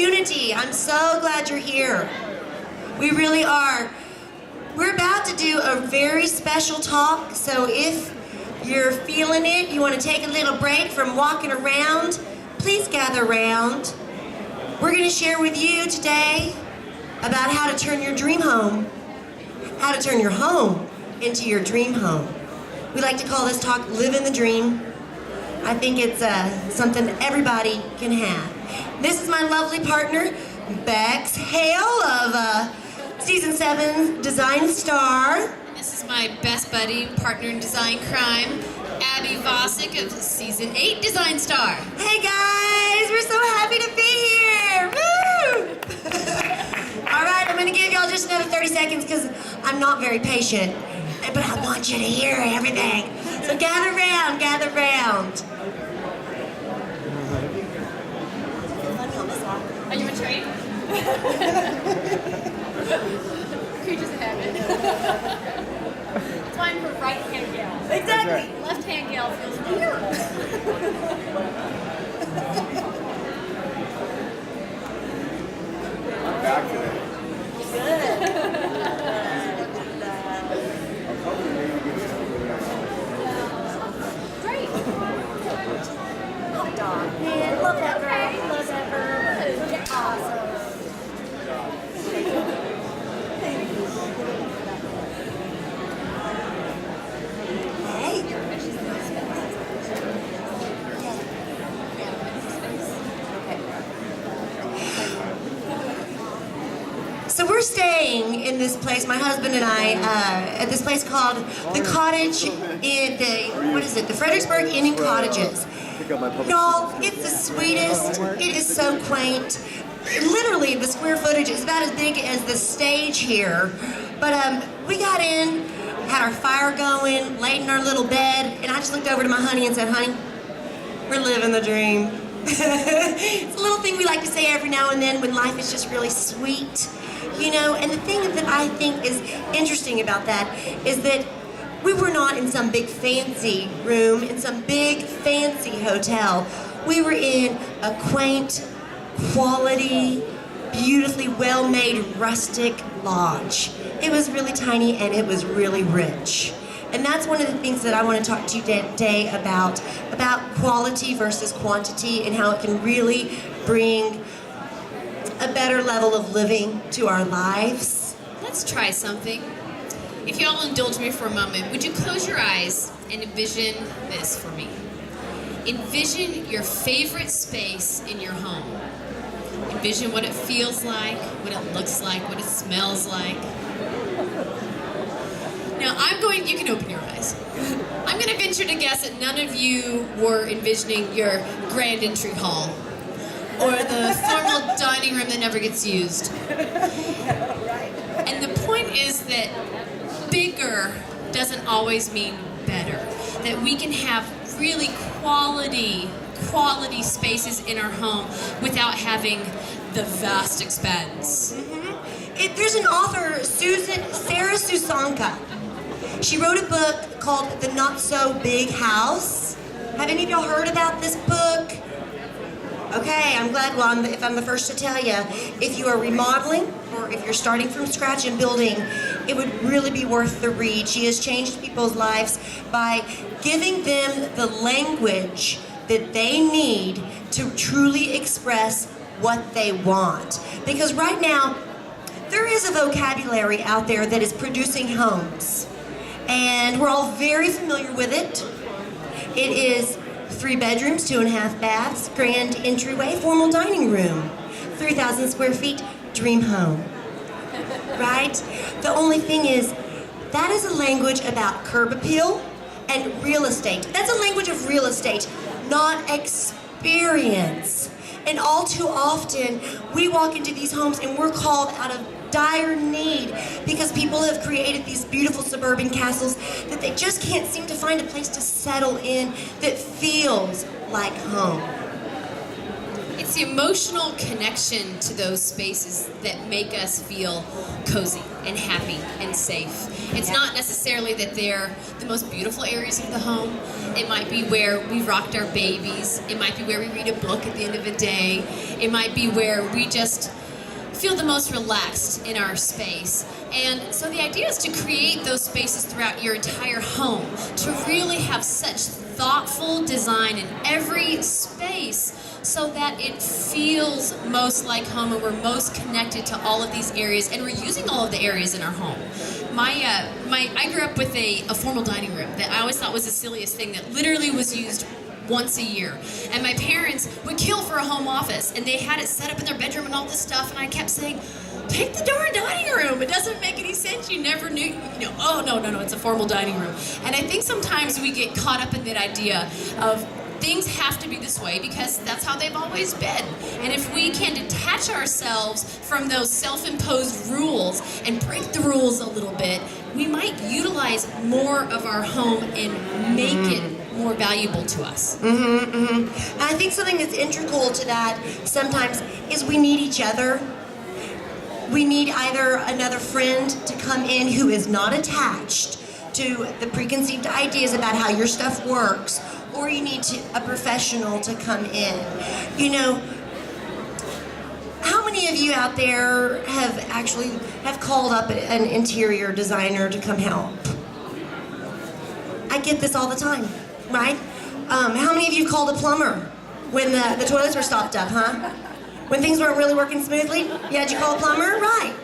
community. I'm so glad you're here. We really are. We're about to do a very special talk, so if you're feeling it, you want to take a little break from walking around, please gather around. We're going to share with you today about how to turn your dream home, how to turn your home into your dream home. We like to call this talk Living the Dream. I think it's something everybody can have. This is my lovely partner, Bex Hale of Season 7 Design Star. This is my best buddy, partner in design crime, Abby Vosick of Season 8 Design Star. Hey guys, we're so happy to be here. Woo! All right, I'm gonna give y'all just another 30 seconds because I'm not very patient, but I want you to hear everything. So gather round, gather round. Are you a train? Creatures of habit. It's why I'm her right-hand gal. Exactly. Left-hand gal feels weird. I'm back today. Great. Hot dog. Man, love that girl. Love that girl. Awesome. So we're staying in this place, my husband and I, at this place called the Cottage in the Fredericksburg Inn and Cottages. Y'all, it's the sweetest. It is so quaint. Literally, the square footage is about as big as the stage here. But we got in, had our fire going, laid in our little bed, and I just looked over to my honey and said, honey, we're living the dream. It's a little thing we like to say every now and then when life is just really sweet. You know, and the thing that I think is interesting about that is that we were not in some big fancy room, in some big fancy hotel. We were in a quaint, quality, beautifully well-made rustic lodge. It was really tiny and it was really rich. And that's one of the things that I want to talk to you today about quality versus quantity and how it can really bring a better level of living to our lives. Let's try something. If y'all indulge me for a moment, would you close your eyes and envision this for me? Envision your favorite space in your home. Envision what it feels like, what it looks like, what it smells like. Now you can open your eyes. I'm gonna venture to guess that none of you were envisioning your grand entry hall or the formal dining room that never gets used. And the point is that bigger doesn't always mean better. That we can have really quality spaces in our home without having the vast expense. There's an author, Sarah Susanka. She wrote a book called The Not So Big House. Have any of y'all heard about this book? Okay, I'm glad. Well, if I'm the first to tell you, if you are remodeling or if you're starting from scratch and building, it would really be worth the read. She has changed people's lives by giving them the language that they need to truly express what they want. Because right now, there is a vocabulary out there that is producing homes. And we're all very familiar with it. It is 3 bedrooms, 2.5 baths, grand entryway, formal dining room, 3,000 square feet, dream home. Right? The only thing is, that is a language about curb appeal and real estate. That's a language of real estate, not experience. And all too often, we walk into these homes and we're called out of dire need because people have created these beautiful suburban castles that they just can't seem to find a place to settle in that feels like home. It's the emotional connection to those spaces that make us feel cozy and happy and safe. It's not necessarily that they're the most beautiful areas of the home. It might be where we rocked our babies. It might be where we read a book at the end of the day. It might be where we just feel the most relaxed in our space. And so the idea is to create those spaces throughout your entire home, to really have such thoughtful design in every space so that it feels most like home and we're most connected to all of these areas and we're using all of the areas in our home. I grew up with a formal dining room that I always thought was the silliest thing, that literally was used once a year. And my parents would kill for a home office, and they had it set up in their bedroom and all this stuff, and I kept saying, take the darn dining room. It doesn't make any sense. You never knew, oh, no, it's a formal dining room. And I think sometimes we get caught up in that idea of things have to be this way because that's how they've always been. And if we can detach ourselves from those self-imposed rules and break the rules a little bit, we might utilize more of our home and make it more valuable to us. And I think something that's integral to that sometimes is we need each other. We need either another friend to come in who is not attached to the preconceived ideas about how your stuff works, or you need a professional to come in. How many of you out there have called up an interior designer to come help? I get this all the time, right? How many of you called a plumber when the toilets were stopped up, huh? When things weren't really working smoothly? Yeah, did you call a plumber? Right.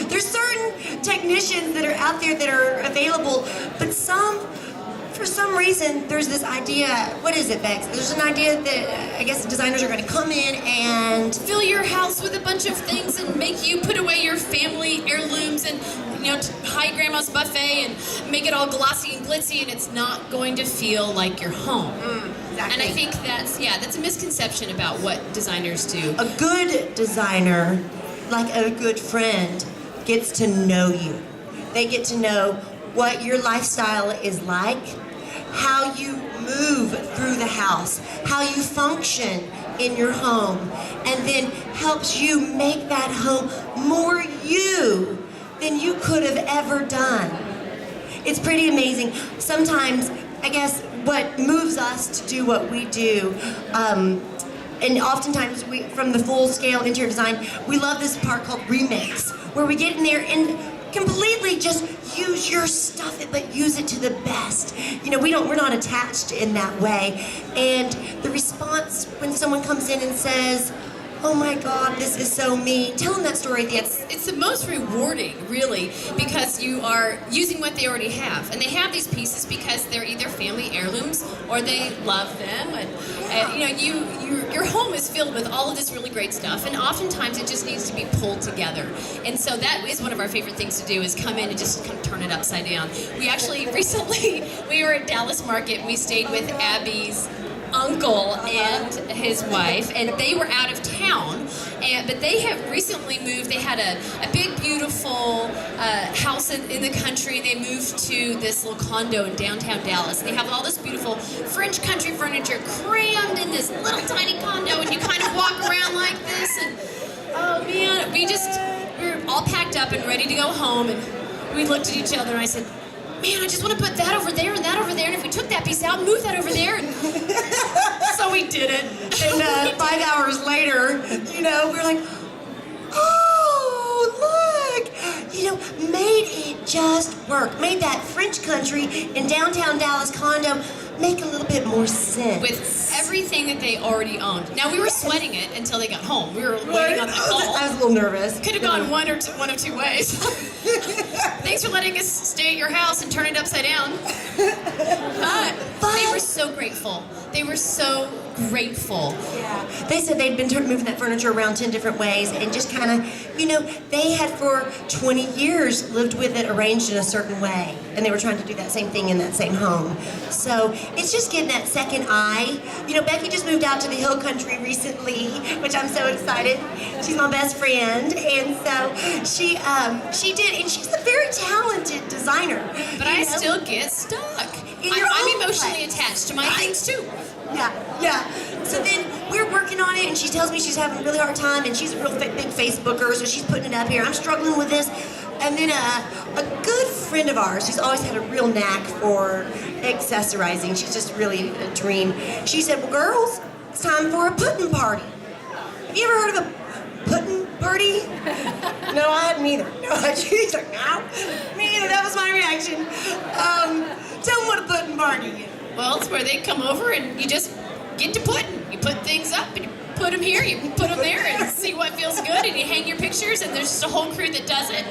There's certain technicians that are out there that are available, but for some reason, there's this idea, what is it, Bex? There's an idea that I guess designers are going to come in and fill your house with a bunch of things and make you put away your family heirlooms and, hide grandma's buffet and make it all glossy and glitzy, and it's not going to feel like your home. Exactly. And I think that's a misconception about what designers do. A good designer, like a good friend, gets to know you. They get to know what your lifestyle is like, how you move through the house, how you function in your home, and then helps you make that home more you than you could have ever done. It's pretty amazing. Sometimes, I guess, what moves us to do what we do, and oftentimes from the full-scale interior design, we love this part called remix, where we get in there and completely just use your stuff, but use it to the best. We're not attached in that way. And the response when someone comes in and says, oh my God, this is so me. Tell them that story at the end. It's the most rewarding, really, because you are using what they already have. And they have these pieces because they're either family heirlooms or they love them. And your home is filled with all of this really great stuff. And oftentimes it just needs to be pulled together. And so that is one of our favorite things to do, is come in and just kind of turn it upside down. We actually recently, we were at Dallas Market. We stayed with Abby's uncle and his wife, and they were out of town, but they have recently moved. They had a big, beautiful house in the country, and they moved to this little condo in downtown Dallas. They have all this beautiful French country furniture crammed in this little tiny condo, and you kind of walk around like this, and oh man, we were all packed up and ready to go home, and we looked at each other, and I said, man, I just want to put that over there and that over there, and if we took that piece out, move that over there. And so we did it. And 5 hours later, we're like, oh, look, made it just work. Made that French country in downtown Dallas condo make a little bit more sense. With everything that they already owned. Now, we were sweating it until they got home. We were waiting on the call. I was a little nervous. Could have gone one of two ways. Thanks for letting us stay at your house and turn it upside down. But they were so grateful. They were so grateful. Yeah. They said they'd been moving that furniture around 10 different ways and just kind of, they had for 20 years lived with it arranged in a certain way. And they were trying to do that same thing in that same home. So it's just getting that second eye. Becky just moved out to the HillCountry recently, which I'm so excited. She's my best friend. And so she did, and she's a very talented designer. But I still get stuck. I'm emotionally attached to my things too. Yeah. So then we're working on it, and she tells me she's having a really hard time, and she's a real big Facebooker, so she's putting it up here. I'm struggling with this. And then a good friend of ours, who's always had a real knack for accessorizing, she's just really a dream. She said, well, girls, it's time for a pudding party. Have you ever heard of a pudding party? No, I hadn't either. No, she's like, no, me either. That was my reaction. Tell them what a pudding party is. Well, it's where they come over and you just get to pudding. You put things up and you put them here, you put them there, and see what feels good, and you hang your pictures, and there's just a whole crew that does it.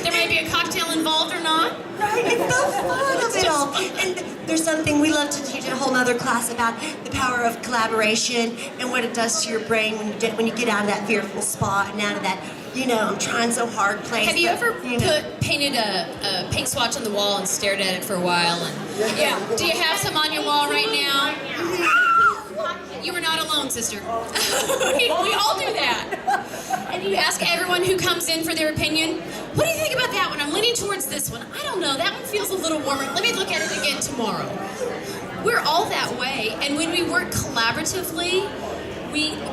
There may be a cocktail involved or not. Right, it's the fun of it all. And there's something we love to teach in a whole other class about the power of collaboration and what it does to your brain when you get out of that fearful spot and out of that, I'm trying so hard place. Have you ever painted a paint swatch on the wall and stared at it for a while? And yeah. Do you have some on your wall right now? You are not alone, sister. we all do that. And you ask everyone who comes in for their opinion, what do you think about that one? I'm leaning towards this one. I don't know, that one feels a little warmer. Let me look at it again tomorrow. We're all that way, and when we work collaboratively,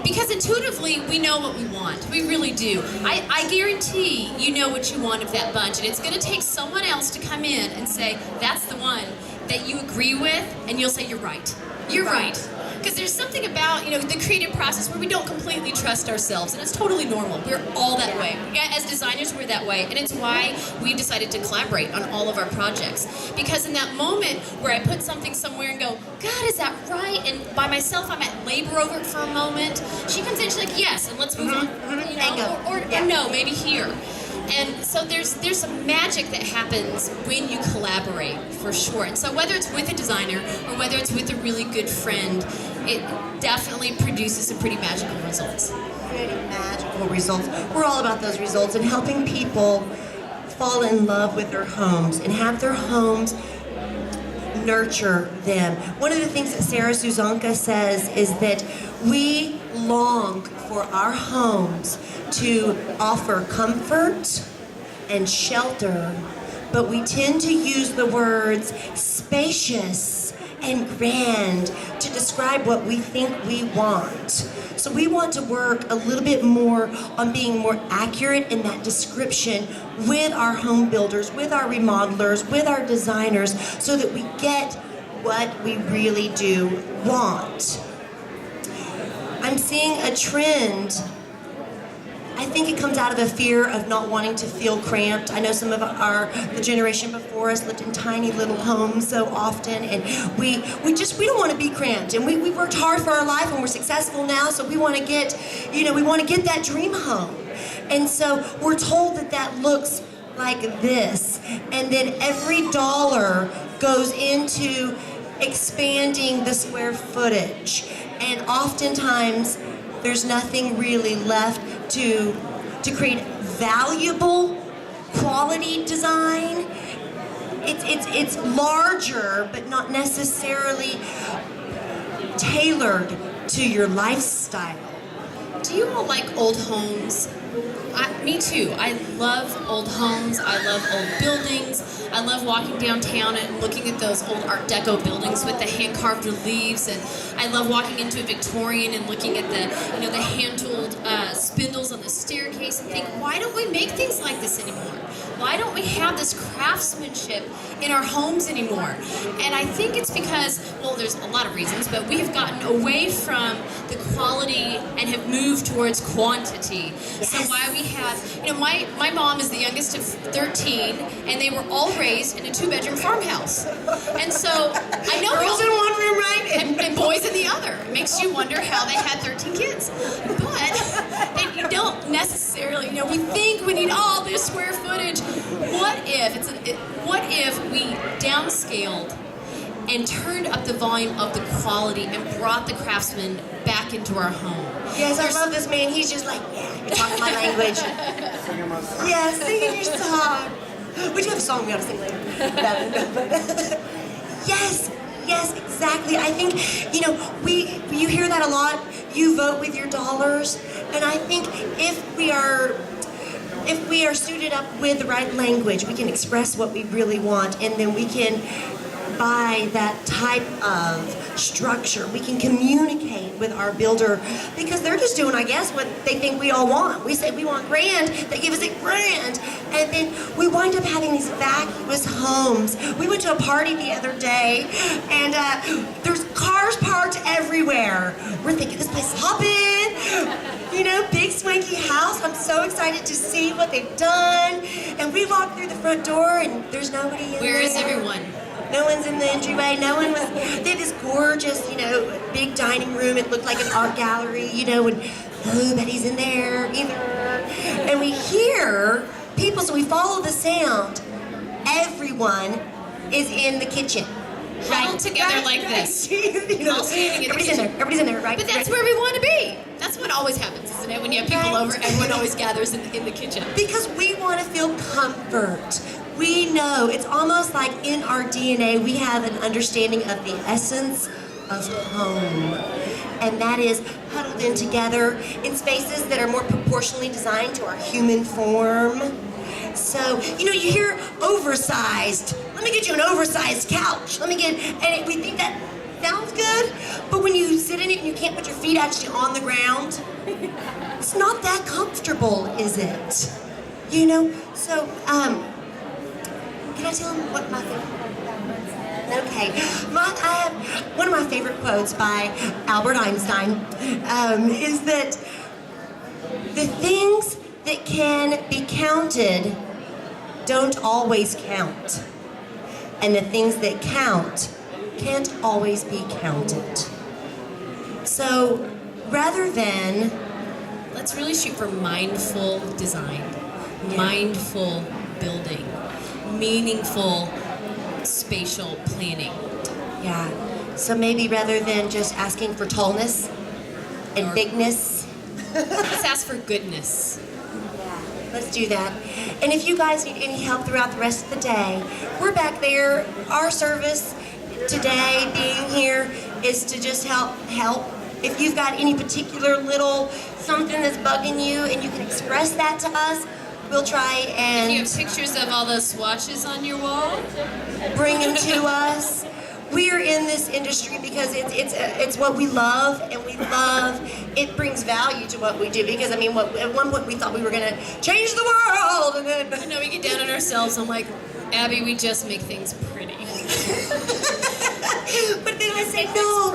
because intuitively we know what we want. We really do. I guarantee you know what you want of that bunch, and it's going to take someone else to come in and say, that's the one that you agree with, and you'll say, you're right. You're right. Because there's something about, the creative process where we don't completely trust ourselves, and it's totally normal. We're all that way. As designers, we're that way, and it's why we've decided to collaborate on all of our projects. Because in that moment where I put something somewhere and go, God, is that right? And by myself, I might labor over it for a moment. She comes in, she's like, yes, and let's move on. Or no, maybe here. And so there's some magic that happens when you collaborate, for sure. And so whether it's with a designer or whether it's with a really good friend, it definitely produces some pretty magical results. Pretty magical results. We're all about those results and helping people fall in love with their homes and have their homes nurture them. One of the things that Sarah Suzanka says is that we long for our homes to offer comfort and shelter, but we tend to use the words spacious and grand to describe what we think we want. So we want to work a little bit more on being more accurate in that description with our home builders, with our remodelers, with our designers, so that we get what we really do want. I'm seeing a trend. I think it comes out of a fear of not wanting to feel cramped. I know some of the generation before us lived in tiny little homes so often, and we don't want to be cramped. And we worked hard for our life, and we're successful now, so we want to get, that dream home. And so we're told that looks like this, and then every dollar goes into expanding the square footage, and oftentimes there's nothing really left to create valuable quality design. It's larger, but not necessarily tailored to your lifestyle. Do you all like old homes? Me too. I love old homes. I love old buildings. I love walking downtown and looking at those old Art Deco buildings with the hand-carved reliefs. And I love walking into a Victorian and looking at the hand-tooled spindles on the staircase and think, why don't we make things like this anymore? Why don't we have this craftsmanship in our homes anymore? And I think it's because, there's a lot of reasons, but we have gotten away from the quality and have moved towards quantity. Yes. So why we have, my mom is the youngest of 13, and they were all raised in a 2-bedroom farmhouse. And so I know girls in one room, right? And boys in the other. It makes you wonder how they had 13 kids. But you don't necessarily, we think we need all this square footage. What if we downscaled and turned up the volume of the quality and brought the craftsman back into our home? Yes, I love this man. He's just like, you're talking my language. Yeah, singing your song. We do have a song we ought to sing later. Yes, exactly. I think, you hear that a lot. You vote with your dollars. And I think if we are suited up with the right language, we can express what we really want, and then we can by that type of structure. We can communicate with our builder because they're just doing, I guess, what they think we all want. We say we want grand, they give us a grand, and then we wind up having these vacuous homes. We went to a party the other day, and there's cars parked everywhere. We're thinking, this place is hopping, you know, big swanky house. I'm so excited to see what they've done. And we walk through the front door, and there's nobody in there. Where is everyone? No one's in the entryway. No one was. They have this gorgeous, you know, big dining room. It looked like an art gallery, you know, and nobody's in there either. And we hear people, so we follow the sound. Everyone is in the kitchen. Huddled together like this. You know, All standing in the everybody's in kitchen. there. Everybody's in there, right? But that's where we want to be. That's what always happens, isn't it? When you have people Right. over, everyone always gathers in the kitchen. Because we want to feel comfort. We know, it's almost like in our DNA, we have an understanding of the essence of home. And that is huddled in together in spaces that are more proportionally designed to our human form. So, you know, you hear oversized. Let me get you an oversized couch. And we think that sounds good, but when you sit in it and you can't put your feet actually on the ground, it's not that comfortable, is it? You know, so, can I tell them what my favorite? Okay, I have one of my favorite quotes by Albert Einstein is that the things that can be counted don't always count, and the things that count can't always be counted. So, rather than Let's really shoot for mindful design, mindful building, meaningful spatial planning. yeah, so maybe rather than just asking for tallness and bigness, Let's ask for goodness. let's do that. And if you guys need any help throughout the rest of the day, we're back there. Our service today, being here, is to just help. If you've got any particular little something that's bugging you and you can express that to us, we'll try If you and have pictures of all those swatches on your wall, bring them to us. We are in this industry because it's what we love, and we love it brings value to what we do. Because I mean, at one point we thought we were gonna change the world, and then I know we get down on ourselves. I'm like, Abby, we just make things pretty. but then I say no,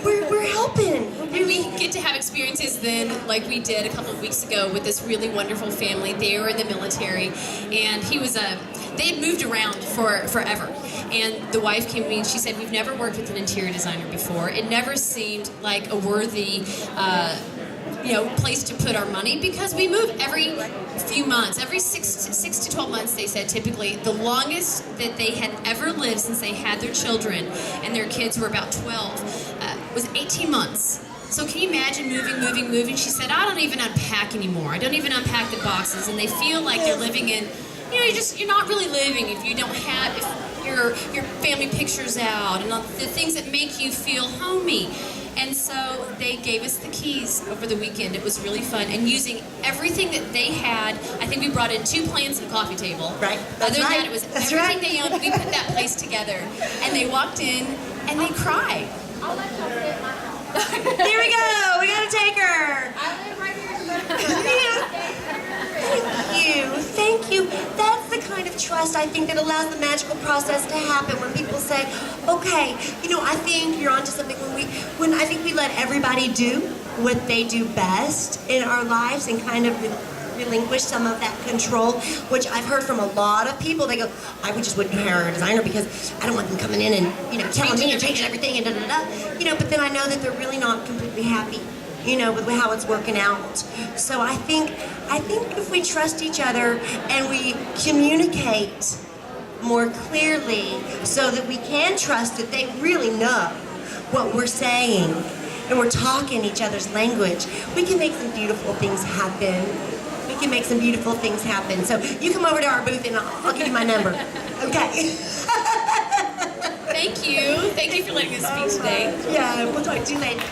we're helping. And we get to have experiences then, like we did a couple of weeks ago with this really wonderful family. They were in the military, and they had moved around forever. And the wife came to me and she said, we've never worked with an interior designer before. It never seemed like a worthy place to put our money because we move every few months, every 6 to 12 months, they said typically. The longest that they had ever lived since they had their children and their kids were about 12 was 18 months. So can you imagine moving? She said, I don't even unpack anymore. I don't even unpack the boxes, and they feel like they're living in, you're not really living if you don't have your family pictures out and all the things that make you feel homey. And so they gave us the keys over the weekend. It was really fun. And using everything that they had, I think we brought in 2 plants and a coffee table. Right. Other than that, it was everything they owned. We put that place together. And they walked in and they cried. I'll let y'all sit at my house. Here we go. We gotta take her. I live right here. Thank you. That's the kind of trust I think that allows the magical process to happen when people say, okay, I think you're onto something when I think we let everybody do what they do best in our lives and kind of relinquish some of that control, which I've heard from a lot of people. They go, I just wouldn't hire a designer because I don't want them coming in and telling me and changing everything and but then I know that they're really not completely happy with how it's working out. So I think if we trust each other and we communicate more clearly so that we can trust that they really know what we're saying and we're talking each other's language, we can make some beautiful things happen. We can make some beautiful things happen. So you come over to our booth and I'll give you my number. Okay. Thank you. Thank you for letting us speak today. Yeah, we'll talk to you later.